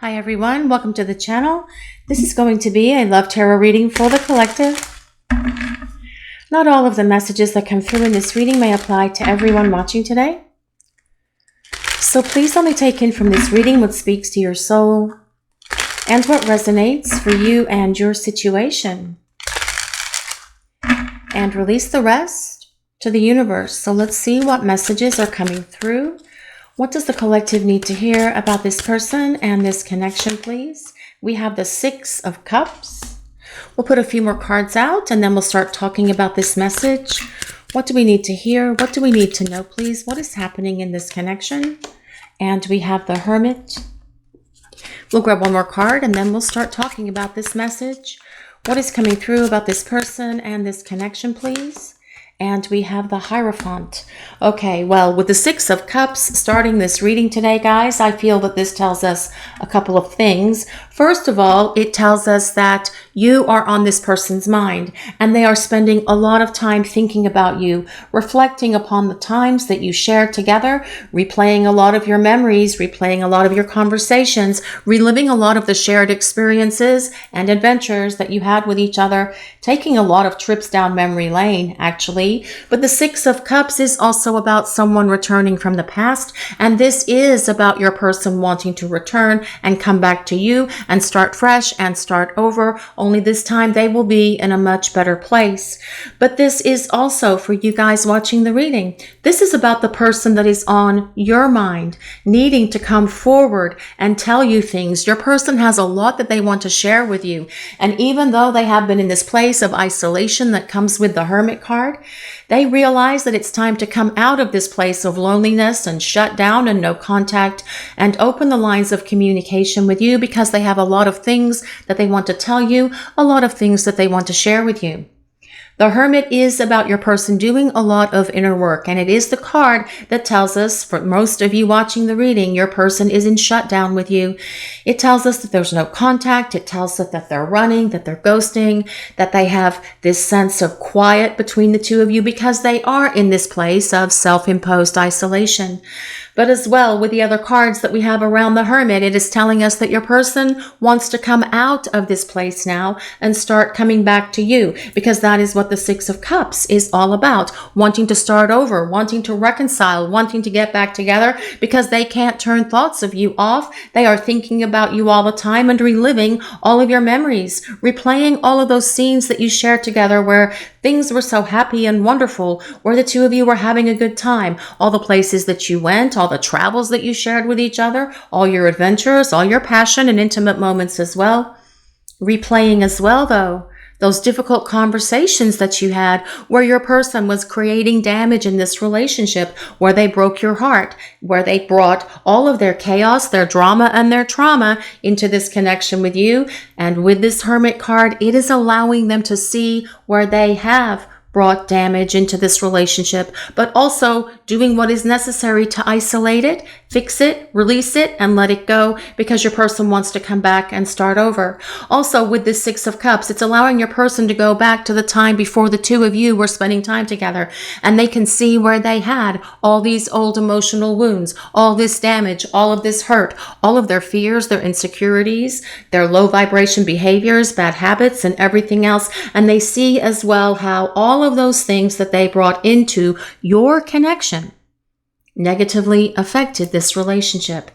Hi everyone, welcome to the channel. This is going to be a love tarot reading for the collective. Not all of the messages that come through in this reading may apply to everyone watching today. So please only take in from this reading what speaks to your soul and what resonates for you and your situation. And release the rest to the universe. So let's see what messages are coming through. What does the collective need to hear about this person and this connection, please? We have the Six of Cups. We'll put a few more cards out and then we'll start talking about this message. What do we need to hear? What do we need to know, please? What is happening in this connection? And we have the Hermit. We'll grab one more card and then we'll start talking about this message. What is coming through about this person and this connection, please? And we have the Hierophant. Okay, well, with the Six of Cups starting this reading today, guys, I feel that this tells us a couple of things. First of all, it tells us that you are on this person's mind and they are spending a lot of time thinking about you, reflecting upon the times that you shared together, replaying a lot of your memories, replaying a lot of your conversations, reliving a lot of the shared experiences and adventures that you had with each other, taking a lot of trips down memory lane, actually. But the Six of Cups is also about someone returning from the past, and this is about your person wanting to return and come back to you and start fresh and start over, only this time they will be in a much better place. But this is also for you guys watching the reading. This is about the person that is on your mind, needing to come forward and tell you things. Your person has a lot that they want to share with you, and even though they have been in this place of isolation that comes with the Hermit card, they realize that it's time to come out of this place of loneliness and shut down and no contact and open the lines of communication with you because they have a lot of things that they want to tell you, a lot of things that they want to share with you. The Hermit is about your person doing a lot of inner work, and it is the card that tells us, for most of you watching the reading, your person is in shutdown with you. It tells us that there's no contact. It tells us that they're running, that they're ghosting, that they have this sense of quiet between the two of you because they are in this place of self-imposed isolation. But as well, with the other cards that we have around the Hermit, it is telling us that your person wants to come out of this place now and start coming back to you, because that is what the Six of Cups is all about. Wanting to start over, wanting to reconcile, wanting to get back together because they can't turn thoughts of you off. They are thinking about you all the time and reliving all of your memories, replaying all of those scenes that you shared together where things were so happy and wonderful, where the two of you were having a good time, all the places that you went, all the travels that you shared with each other, all your adventures, all your passion and intimate moments as well. Replaying as well, though, those difficult conversations that you had where your person was creating damage in this relationship, where they broke your heart, where they brought all of their chaos, their drama, and their trauma into this connection with you. And with this Hermit card, it is allowing them to see where they have brought damage into this relationship, but also doing what is necessary to isolate it, fix it, release it, and let it go because your person wants to come back and start over. Also, with this Six of Cups, it's allowing your person to go back to the time before the two of you were spending time together, and they can see where they had all these old emotional wounds, all this damage, all of this hurt, all of their fears, their insecurities, their low vibration behaviors, bad habits, and everything else. And they see as well how all of those things that they brought into your connection negatively affected this relationship.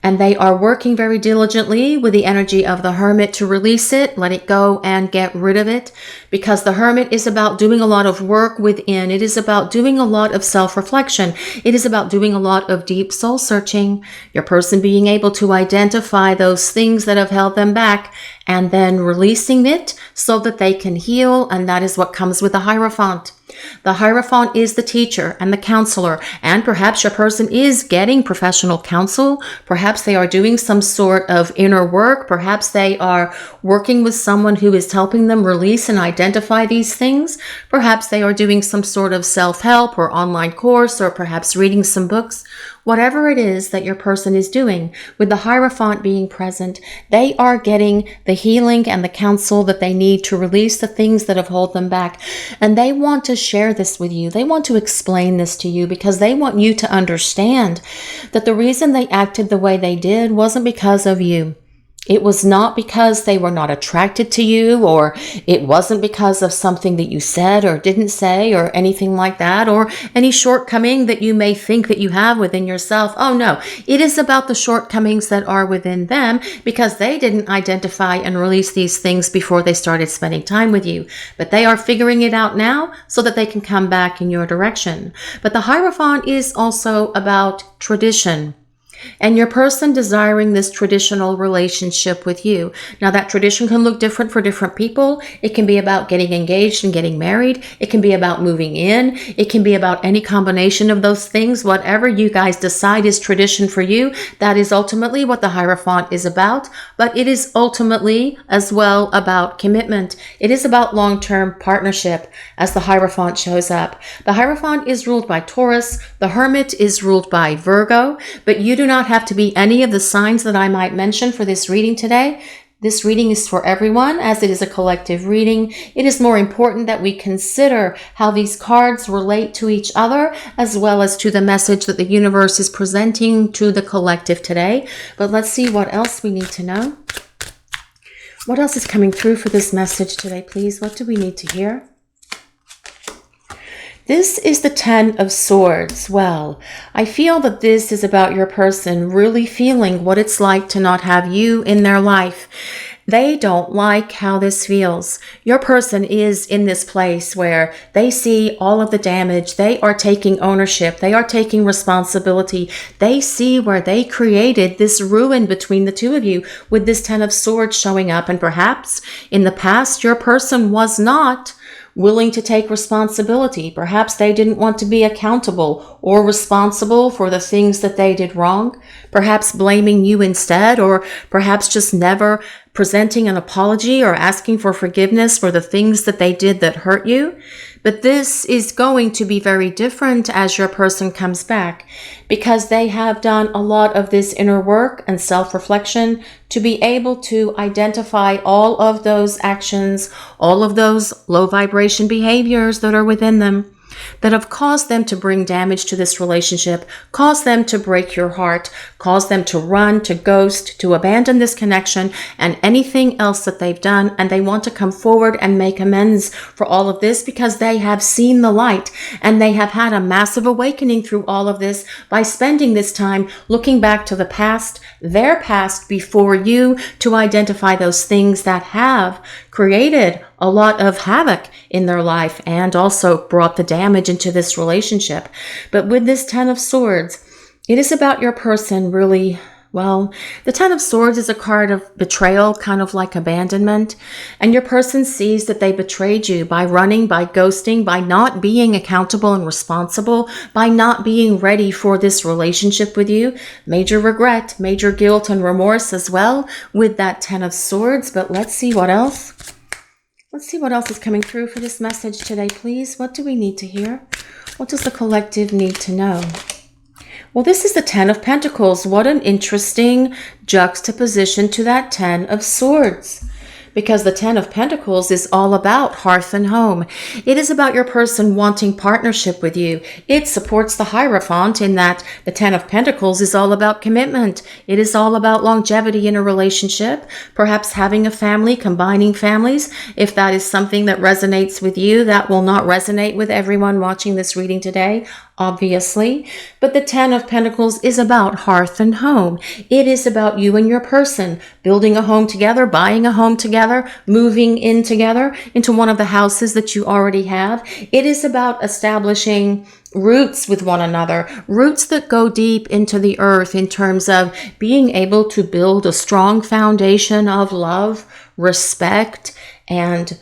And they are working very diligently with the energy of the Hermit to release it, let it go, and get rid of it. Because the Hermit is about doing a lot of work within. It is about doing a lot of self-reflection. It is about doing a lot of deep soul searching. Your person being able to identify those things that have held them back and then releasing it so that they can heal. And that is what comes with the Hierophant. The Hierophant is the teacher and the counselor, and perhaps your person is getting professional counsel. Perhaps they are doing some sort of inner work. Perhaps they are working with someone who is helping them release and identify these things. Perhaps they are doing some sort of self-help or online course, or perhaps reading some books. Whatever it is that your person is doing, with the Hierophant being present, they are getting the healing and the counsel that they need to release the things that have held them back. And they want to share this with you. They want to explain this to you because they want you to understand that the reason they acted the way they did wasn't because of you. It was not because they were not attracted to you, or it wasn't because of something that you said or didn't say or anything like that, or any shortcoming that you may think that you have within yourself. Oh no, it is about the shortcomings that are within them because they didn't identify and release these things before they started spending time with you. But they are figuring it out now so that they can come back in your direction. But the Hierophant is also about tradition. And your person desiring this traditional relationship with you. Now, that tradition can look different for different people. It can be about getting engaged and getting married. It can be about moving in. It can be about any combination of those things. Whatever you guys decide is tradition for you, that is ultimately what the Hierophant is about. But it is ultimately as well about commitment. It is about long-term partnership as the Hierophant shows up. The Hierophant is ruled by Taurus. The Hermit is ruled by Virgo. But you do not have to be any of the signs that I might mention for this reading today. This reading is for everyone, as it is a collective reading. It is more important that we consider how these cards relate to each other, as well as to the message that the universe is presenting to the collective today. But let's see what else we need to know. What else is coming through for this message today, please? What do we need to hear? This is the Ten of Swords. Well, I feel that this is about your person really feeling what it's like to not have you in their life. They don't like how this feels. Your person is in this place where they see all of the damage. They are taking ownership. They are taking responsibility. They see where they created this ruin between the two of you with this Ten of Swords showing up. And perhaps in the past, your person was not willing to take responsibility. Perhaps they didn't want to be accountable or responsible for the things that they did wrong. Perhaps blaming you instead, or perhaps just never presenting an apology or asking for forgiveness for the things that they did that hurt you. But this is going to be very different as your person comes back, because they have done a lot of this inner work and self-reflection to be able to identify all of those actions, all of those low vibration behaviors that are within them, that have caused them to bring damage to this relationship, caused them to break your heart, caused them to run, to ghost, to abandon this connection and anything else that they've done. And they want to come forward and make amends for all of this because they have seen the light and they have had a massive awakening through all of this by spending this time looking back to the past, their past before you, to identify those things that have created a lot of havoc in their life and also brought the damage into this relationship. But with this Ten of Swords, it is about your person really, well, the Ten of Swords is a card of betrayal, kind of like abandonment. And your person sees that they betrayed you by running, by ghosting, by not being accountable and responsible, by not being ready for this relationship with you. Major regret, major guilt and remorse as well with that Ten of Swords. But let's see what else. Let's see what else is coming through for this message today, please. What do we need to hear? What does the collective need to know? Well, this is the Ten of Pentacles. What an interesting juxtaposition to that Ten of Swords. Because the Ten of Pentacles is all about hearth and home. It is about your person wanting partnership with you. It supports the Hierophant in that the Ten of Pentacles is all about commitment. It is all about longevity in a relationship, perhaps having a family, combining families. If that is something that resonates with you, that will not resonate with everyone watching this reading today, obviously. But the Ten of Pentacles is about hearth and home. It is about you and your person building a home together, buying a home together, moving in together into one of the houses that you already have. It is about establishing roots with one another, roots that go deep into the earth in terms of being able to build a strong foundation of love, respect, and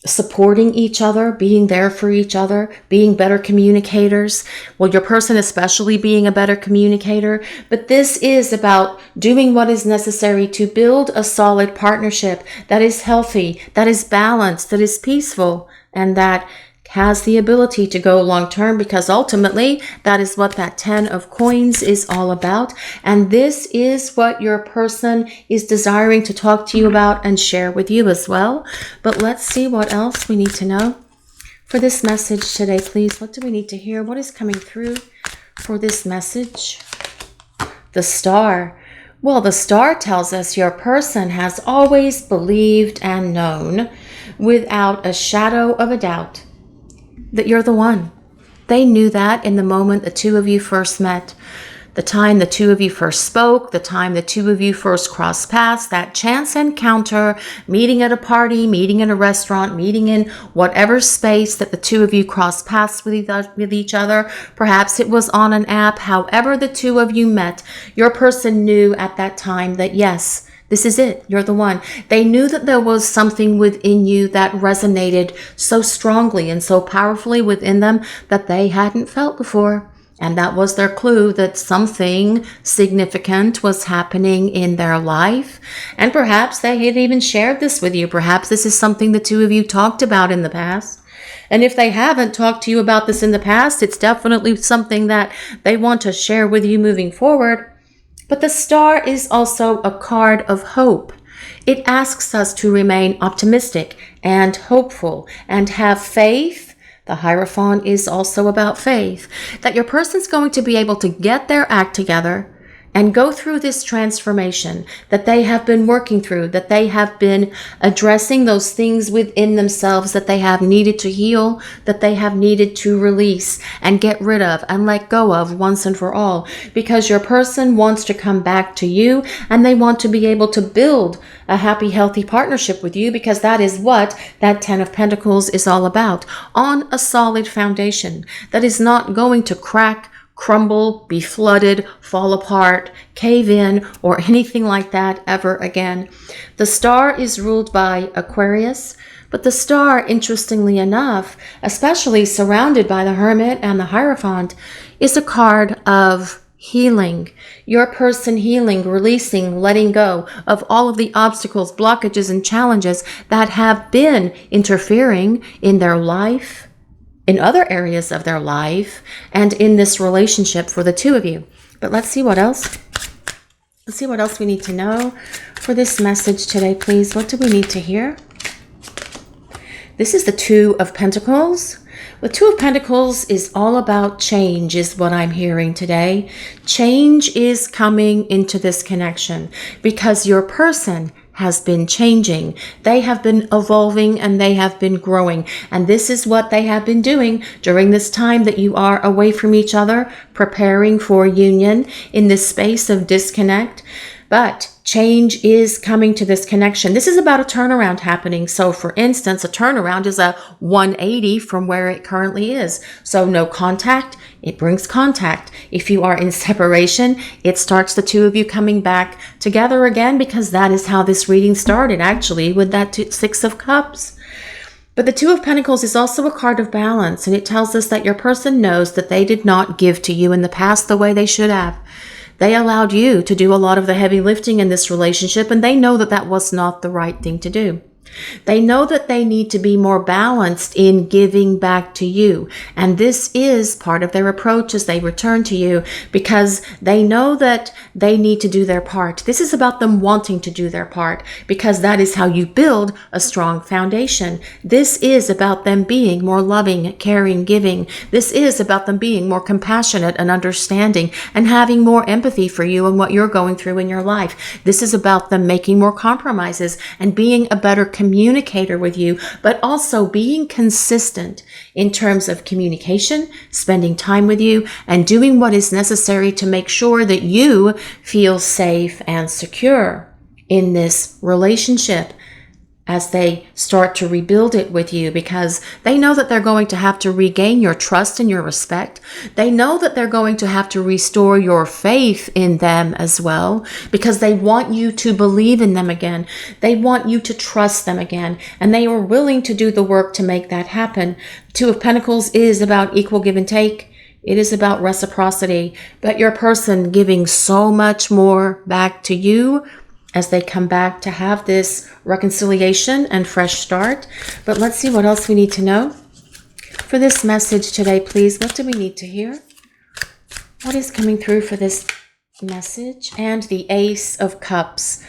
supporting each other, being there for each other, being better communicators. Well, your person especially being a better communicator. But this is about doing what is necessary to build a solid partnership that is healthy, that is balanced, that is peaceful, and that has the ability to go long term, because ultimately that is what that Ten of Coins is all about. And this is what your person is desiring to talk to you about and share with you as well. But let's see what else we need to know for this message today, please. What do we need to hear? What is coming through for this message? The Star. Well, the star tells us your person has always believed and known without a shadow of a doubt that you're the one. They knew that in the moment the two of you first met, the time the two of you first spoke, the time the two of you first crossed paths, that chance encounter, meeting at a party, meeting in a restaurant, meeting in whatever space that the two of you crossed paths with each other. Perhaps it was on an app. However the two of you met, your person knew at that time that yes, this is it. You're the one. They knew that there was something within you that resonated so strongly and so powerfully within them that they hadn't felt before. And that was their clue that something significant was happening in their life. And perhaps they had even shared this with you. Perhaps this is something the two of you talked about in the past. And if they haven't talked to you about this in the past, it's definitely something that they want to share with you moving forward. But the star is also a card of hope. It asks us to remain optimistic and hopeful and have faith. The Hierophant is also about faith, that your person's going to be able to get their act together and go through this transformation that they have been working through, that they have been addressing those things within themselves that they have needed to heal, that they have needed to release and get rid of and let go of once and for all. Because your person wants to come back to you and they want to be able to build a happy, healthy partnership with you, because that is what that Ten of Pentacles is all about, on a solid foundation that is not going to crack, crumble, be flooded, fall apart, cave in, or anything like that ever again. The star is ruled by Aquarius, but the star, interestingly enough, especially surrounded by the Hermit and the Hierophant, is a card of healing. Your person healing, releasing, letting go of all of the obstacles, blockages, and challenges that have been interfering in their life, in other areas of their life, and in this relationship for the two of you. But let's see what else. Let's see what else we need to know for this message today, please. What do we need to hear? This is the Two of Pentacles. The Two of Pentacles is all about change, is what I'm hearing today. Change is coming into this connection because your person has been changing. They have been evolving and they have been growing. And this is what they have been doing during this time that you are away from each other, preparing for union in this space of disconnect. But change is coming to this connection. This is about a turnaround happening. So for instance, a turnaround is a 180 from where it currently is. So no contact, it brings contact. If you are in separation, it starts the two of you coming back together again, because that is how this reading started, actually, with that Six of Cups. But the Two of Pentacles is also a card of balance, and it tells us that your person knows that they did not give to you in the past the way they should have. They allowed you to do a lot of the heavy lifting in this relationship, and they know that that was not the right thing to do. They know that they need to be more balanced in giving back to you. And this is part of their approach as they return to you, because they know that they need to do their part. This is about them wanting to do their part, because that is how you build a strong foundation. This is about them being more loving, caring, giving. This is about them being more compassionate and understanding and having more empathy for you and what you're going through in your life. This is about them making more compromises and being a better communicator with you, but also being consistent in terms of communication, spending time with you, and doing what is necessary to make sure that you feel safe and secure in this relationship as they start to rebuild it with you, because they know that they're going to have to regain your trust and your respect. They know that they're going to have to restore your faith in them as well, because they want you to believe in them again. They want you to trust them again, and they are willing to do the work to make that happen. Two of Pentacles is about equal give and take. It is about reciprocity, but your person giving so much more back to you as they come back to have this reconciliation and fresh start. But let's see what else we need to know for this message today, please. What do we need to hear? What is coming through for this message? And the Ace of Cups.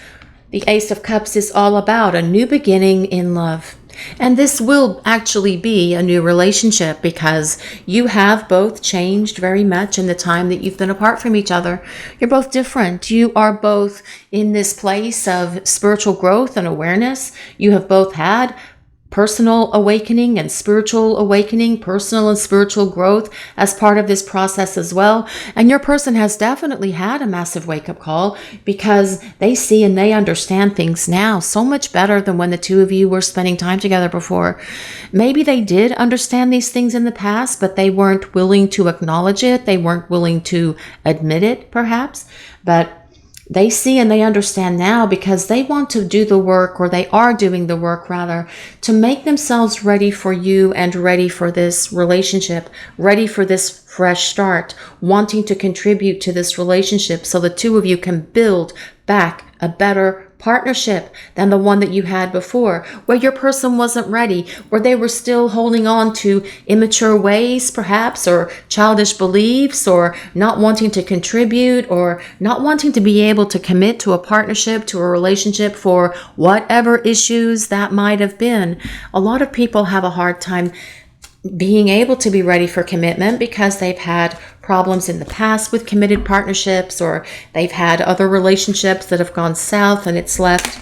The Ace of Cups is all about a new beginning in love. And this will actually be a new relationship because you have both changed very much in the time that you've been apart from each other. You're both different. You are both in this place of spiritual growth and awareness. You have both had personal awakening and spiritual awakening, personal and spiritual growth as part of this process as well. And your person has definitely had a massive wake-up call because they see and they understand things now so much better than when the two of you were spending time together before. Maybe they did understand these things in the past, but they weren't willing to acknowledge it. They weren't willing to admit it, perhaps. But they see and they understand now because they want to do the work, or they are doing the work rather, to make themselves ready for you and ready for this relationship, ready for this fresh start, wanting to contribute to this relationship so the two of you can build back a better partnership than the one that you had before, where your person wasn't ready, where they were still holding on to immature ways perhaps, or childish beliefs, or not wanting to contribute, or not wanting to be able to commit to a partnership, to a relationship for whatever issues that might have been. A lot of people have a hard time being able to be ready for commitment because they've had problems in the past with committed partnerships, or they've had other relationships that have gone south and it's left,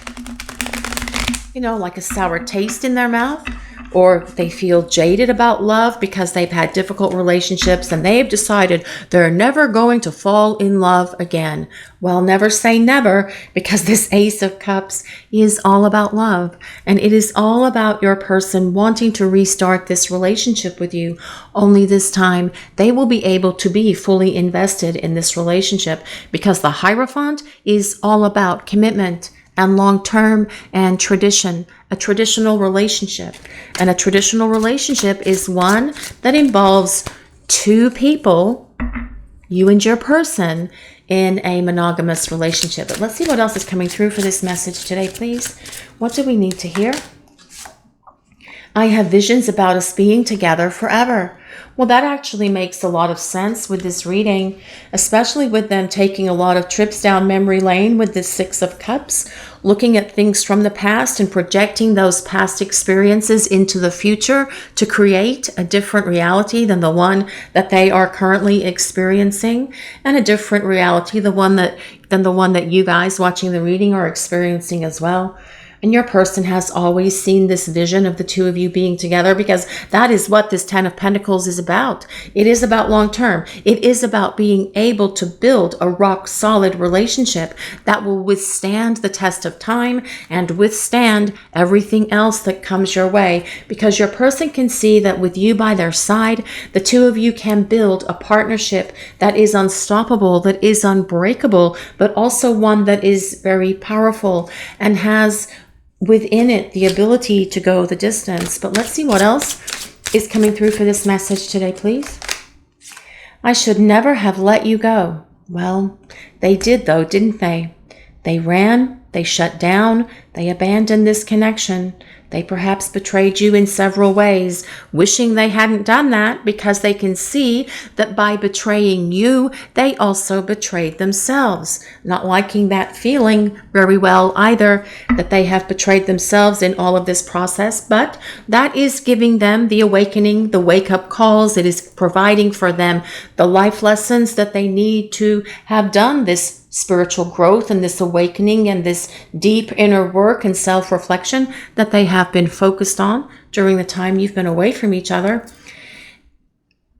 like a sour taste in their mouth, or they feel jaded about love because they've had difficult relationships and they've decided they're never going to fall in love again. Well, never say never, because this Ace of Cups is all about love, and it is all about your person wanting to restart this relationship with you. Only this time they will be able to be fully invested in this relationship, because the Hierophant is all about commitment and long-term and tradition, a traditional relationship. And a traditional relationship is one that involves two people, you and your person, in a monogamous relationship. But let's see what else is coming through for this message today, please. What do we need to hear? I have visions about us being together forever. Well, that actually makes a lot of sense with this reading, especially with them taking a lot of trips down memory lane with this Six of Cups, looking at things from the past and projecting those past experiences into the future to create a different reality than the one that they are currently experiencing, and a different reality than the one that you guys watching the reading are experiencing as well. And your person has always seen this vision of the two of you being together, because that is what this Ten of Pentacles is about. It is about long term. It is about being able to build a rock solid relationship that will withstand the test of time and withstand everything else that comes your way, because your person can see that with you by their side, the two of you can build a partnership that is unstoppable, that is unbreakable, but also one that is very powerful and has within it the ability to go the distance. But let's see what else is coming through for this message today, please. I should never have let you go. Well, they did though, didn't they? They ran, they shut down, they abandoned this connection. They perhaps betrayed you in several ways, wishing they hadn't done that, because they can see that by betraying you, they also betrayed themselves. Not liking that feeling very well either, that they have betrayed themselves in all of this process, but that is giving them the awakening, the wake-up calls. It is providing for them the life lessons that they need to have done this spiritual growth and this awakening and this deep inner work and self-reflection that they have been focused on during the time you've been away from each other.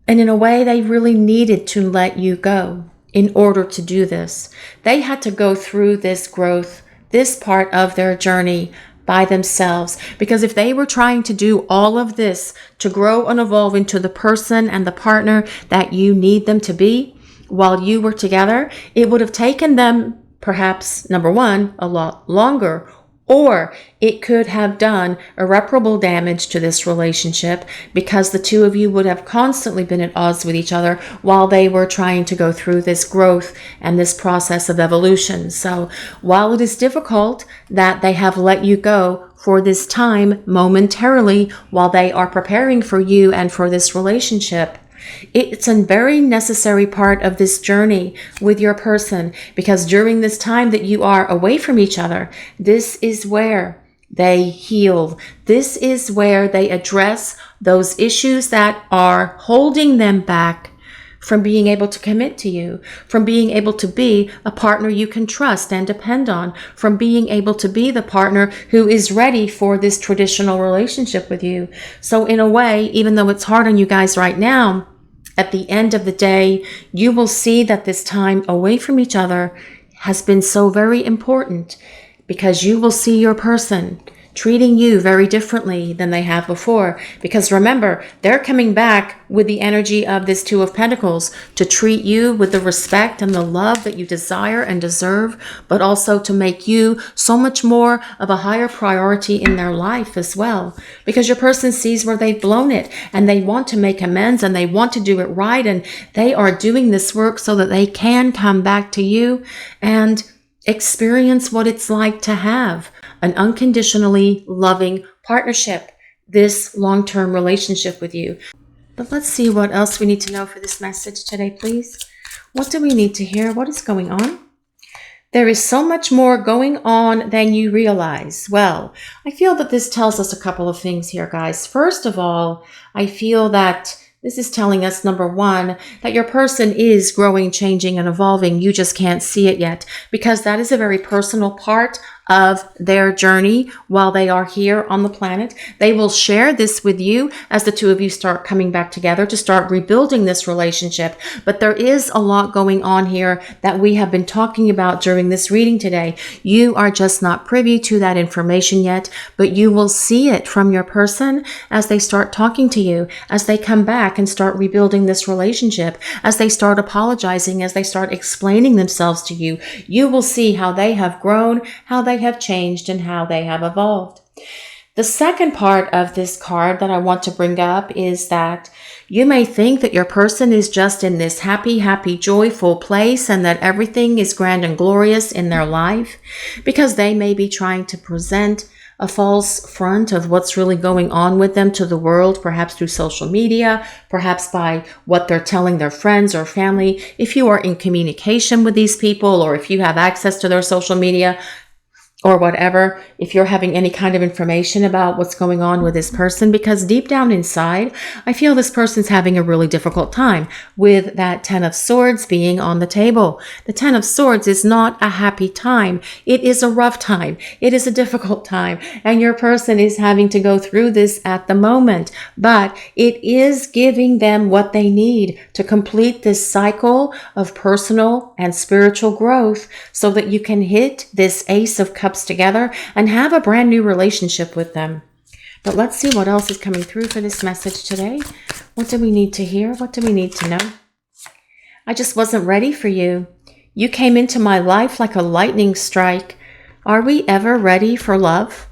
And in a way, they really needed to let you go in order to do this. They had to go through this growth, this part of their journey by themselves, because if they were trying to do all of this to grow and evolve into the person and the partner that you need them to be, while you were together, it would have taken them perhaps, number one, a lot longer, or it could have done irreparable damage to this relationship, because the two of you would have constantly been at odds with each other while they were trying to go through this growth and this process of evolution. So while it is difficult that they have let you go for this time momentarily while they are preparing for you and for this relationship, it's a very necessary part of this journey with your person, because during this time that you are away from each other, this is where they heal. This is where they address those issues that are holding them back from being able to commit to you, from being able to be a partner you can trust and depend on, from being able to be the partner who is ready for this traditional relationship with you. So in a way, even though it's hard on you guys right now, at the end of the day, you will see that this time away from each other has been so very important, because you will see your person treating you very differently than they have before. Because remember, they're coming back with the energy of this Two of Pentacles to treat you with the respect and the love that you desire and deserve, but also to make you so much more of a higher priority in their life as well. Because your person sees where they've blown it and they want to make amends and they want to do it right, and they are doing this work so that they can come back to you and experience what it's like to have an unconditionally loving partnership, this long-term relationship with you. But let's see what else we need to know for this message today, please. What do we need to hear? What is going on? There is so much more going on than you realize. Well, I feel that this tells us a couple of things here, guys. First of all, I feel that this is telling us, number one, that your person is growing, changing, and evolving. You just can't see it yet, because that is a very personal part of their journey while they are here on the planet. They will share this with you as the two of you start coming back together to start rebuilding this relationship. But there is a lot going on here that we have been talking about during this reading today. You are just not privy to that information yet, but you will see it from your person as they start talking to you, as they come back and start rebuilding this relationship, as they start apologizing, as they start explaining themselves to you. You will see how they have grown, how they have changed, and how they have evolved. The second part of this card that I want to bring up is that you may think that your person is just in this happy, joyful place and that everything is grand and glorious in their life, because they may be trying to present a false front of what's really going on with them to the world, perhaps through social media, perhaps by what they're telling their friends or family. If you are in communication with these people, or if you have access to their social media, or whatever, if you're having any kind of information about what's going on with this person, because deep down inside, I feel this person's having a really difficult time with that Ten of Swords being on the table. The Ten of Swords is not a happy time. It is a rough time. It is a difficult time. And your person is having to go through this at the moment. But it is giving them what they need to complete this cycle of personal and spiritual growth so that you can hit this Ace of Cups together and have a brand new relationship with them. But let's see what else is coming through for this message today. What do we need to hear? What do we need to know? I just wasn't ready for you. You came into my life like a lightning strike. Are we ever ready for love?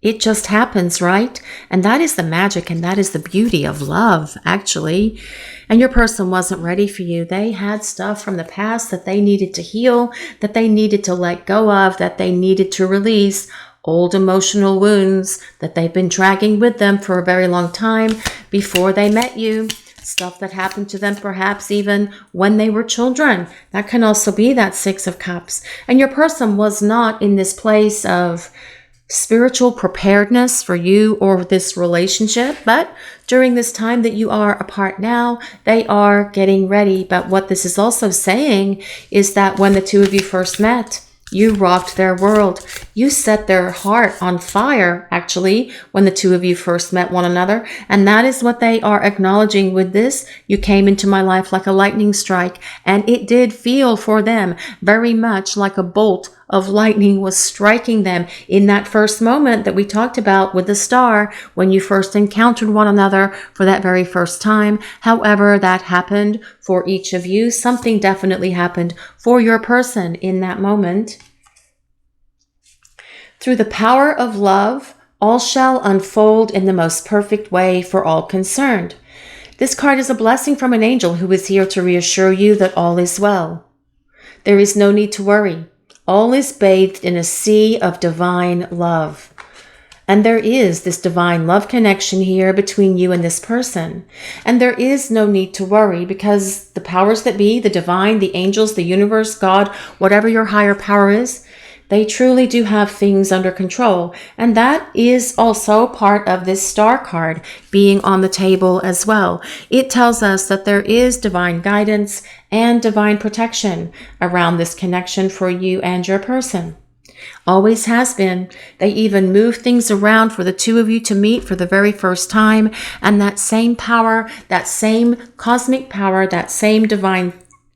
It just happens, right? And that is the magic, and that is the beauty of love, actually. And your person wasn't ready for you. They had stuff from the past that they needed to heal, that they needed to let go of, that they needed to release. Old emotional wounds that they've been dragging with them for a very long time before they met you. Stuff that happened to them perhaps even when they were children. That can also be that Six of Cups. And your person was not in this place of spiritual preparedness for you or this relationship, but during this time that you are apart now, they are getting ready. But what this is also saying is that when the two of you first met, you rocked their world. You set their heart on fire, actually, when the two of you first met one another. And that is what they are acknowledging with this. You came into my life like a lightning strike. And it did feel for them very much like a bolt of lightning was striking them in that first moment that we talked about with the star, when you first encountered one another for that very first time. However that happened for each of you, something definitely happened for your person in that moment. Through the power of love, all shall unfold in the most perfect way for all concerned. This card is a blessing from an angel who is here to reassure you that all is well. There is no need to worry. All is bathed in a sea of divine love. And there is this divine love connection here between you and this person. And there is no need to worry, because the powers that be, the divine, the angels, the universe, God, whatever your higher power is, They truly do have things under control. And that is also part of this star card being on the table as well. It tells us that there is divine guidance and divine protection around this connection for you and your person. Always has been. They even move things around for the two of you to meet for the very first time. And that same power, that same cosmic power, that same divine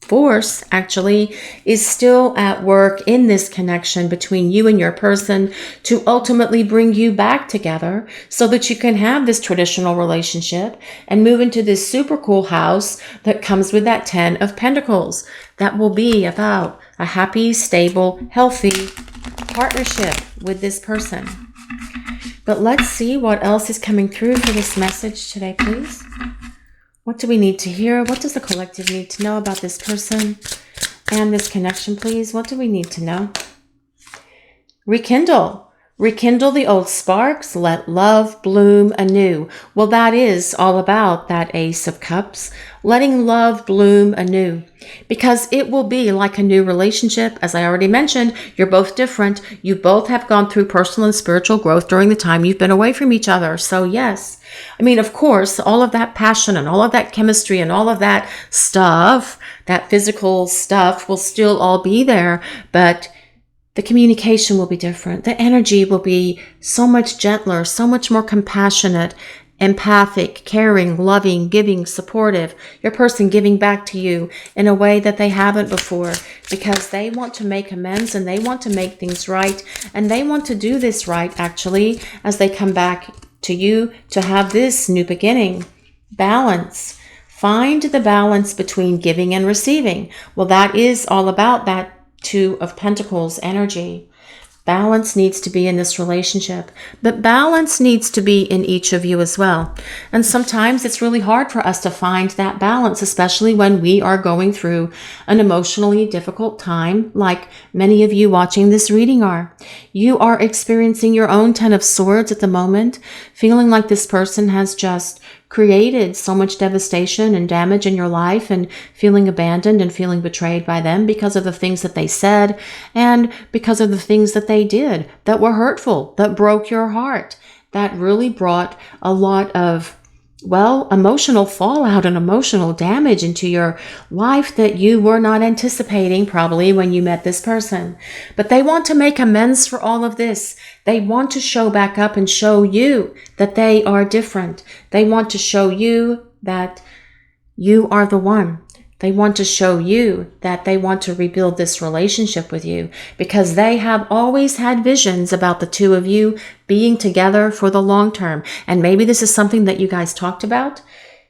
force actually is still at work in this connection between you and your person to ultimately bring you back together so that you can have this traditional relationship and move into this super cool house that comes with that 10 of Pentacles. That will be about a happy, stable, healthy partnership with this person. But let's see what else is coming through for this message today, please. What do we need to hear? What does the collective need to know about this person and this connection, please? What do we need to know? Rekindle. Rekindle the old sparks. Let love bloom anew. Well, that is all about that Ace of Cups. Letting love bloom anew. Because it will be like a new relationship. As I already mentioned, you're both different. You both have gone through personal and spiritual growth during the time you've been away from each other. So yes, I mean, of course, all of that passion and all of that chemistry and all of that stuff, that physical stuff will still all be there, but the communication will be different. The energy will be so much gentler, so much more compassionate, empathic, caring, loving, giving, supportive. Your person giving back to you in a way that they haven't before because they want to make amends and they want to make things right. And they want to do this right, actually, as they come back to you to have this new beginning. Balance. Find the balance between giving and receiving. Well, that is all about that Two of Pentacles energy. Balance needs to be in this relationship, but balance needs to be in each of you as well. And sometimes it's really hard for us to find that balance, especially when we are going through an emotionally difficult time, like many of you watching this reading are. You are experiencing your own 10 of Swords at the moment, feeling like this person has just created so much devastation and damage in your life and feeling abandoned and feeling betrayed by them because of the things that they said and because of the things that they did that were hurtful, that broke your heart, that really brought a lot of, well, emotional fallout and emotional damage into your life that you were not anticipating probably when you met this person. But they want to make amends for all of this. They want to show back up and show you that they are different. They want to show you that you are the one. They want to show you that they want to rebuild this relationship with you because they have always had visions about the two of you being together for the long term. And maybe this is something that you guys talked about.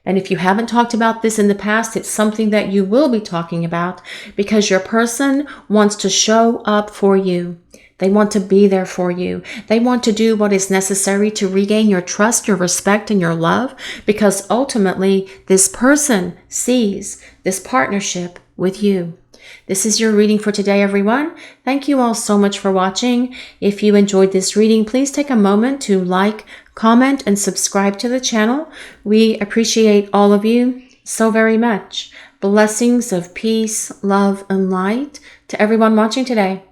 And if you haven't talked about this in the past, it's something that you will be talking about because your person wants to show up for you. They want to be there for you. They want to do what is necessary to regain your trust, your respect, and your love because ultimately this person sees this partnership with you. This is your reading for today, everyone. Thank you all so much for watching. If you enjoyed this reading, please take a moment to like, comment, and subscribe to the channel. We appreciate all of you so very much. Blessings of peace, love, and light to everyone watching today.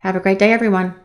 Have a great day, everyone.